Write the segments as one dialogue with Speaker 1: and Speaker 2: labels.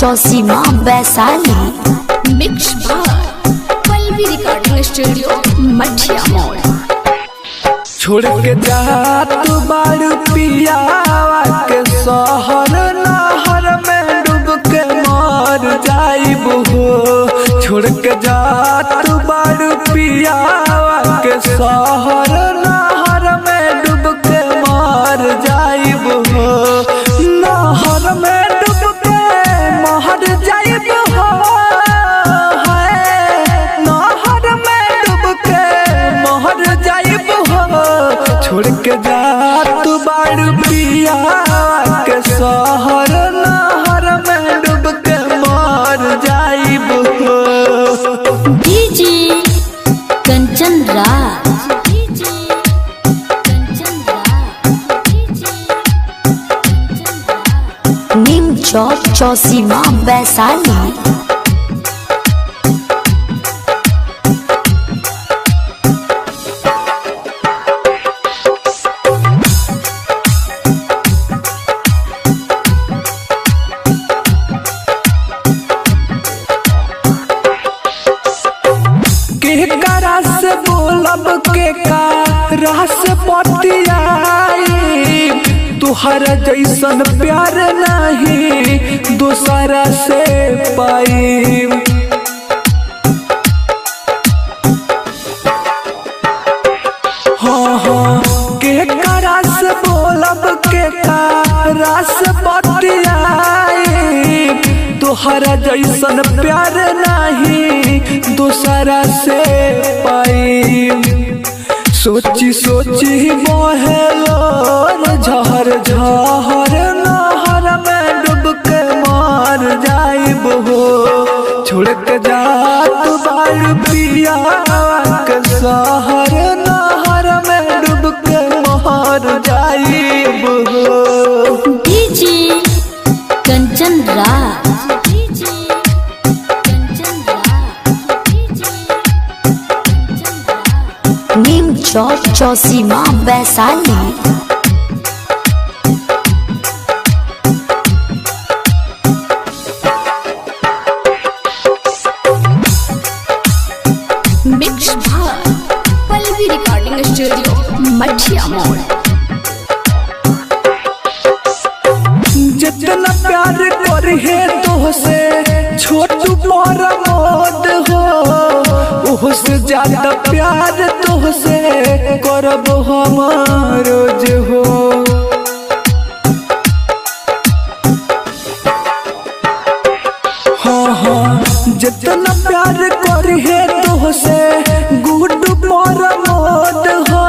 Speaker 1: चौसीमा Vaishali.
Speaker 2: Mix बार Pallavi recording studio मठिया मोड़।
Speaker 3: छोड़ के जात बारू पियावा के शहर नहर में डूब के मर जाइब हो। छोड़ के जात बारू पियावा के शहर नहर में डूब के मर जाइब हो। नहर में डूब के मर जाइब हो। नहर में डूब के मर जाइब हो। छोड़ के जात बारू पियावा के शहर नहर में डूब के मर जाइब हो।
Speaker 1: डीजे कंचन राज। नीम चौक चौसीमा वैशाली।
Speaker 3: केकरा से बोलब के का रास पतियाई। तुहरा जैसन प्यार नहीं दूसरा से पाई। हाँ हाँ केकरा से बोलब के का रास पतियाई। तुहरा जैसन प्यार नहीं दूसरा से पाई। सोची सोची बहेलो झहर झहर नहर में डूब के मर जाइब हो। छोड़ के जात बारू पियावा के शहर नहर में डूब के मर जाइब हो।
Speaker 1: डीजे कंचन राज। नीम चौक चौसीमा वैशाली।
Speaker 2: मिक्स बार पल्लवी रिकॉर्डिंग स्टूडियो मठिया मोड़।
Speaker 3: जितना प्यार करिहे तोहसे छोटू पर मोद हो। उससे ज्यादा प्यार तोहसे करब हम रोज हो। हाँ हाँ जितना प्यार करिहे तोहसे गुड पर मोद हो।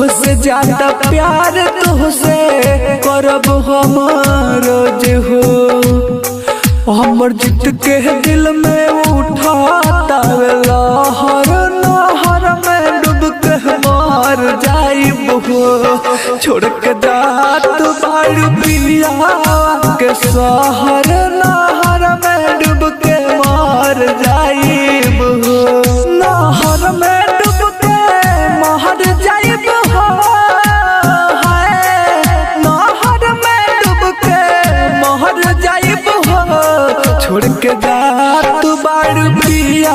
Speaker 3: उससे ज्यादा प्यार तोहसे करब हम रोज हो। हमर जित के दिल में उठाता लहर नहर में डूब के मर जाइब हो। छोड़ के जात बारू पियावा के शहर नहर में डूब के मर जाइब हो। नहर में डूब के मर जाइब हो। नहर में डूब के मर जाइब हो। छोड़ के जात बारू पिया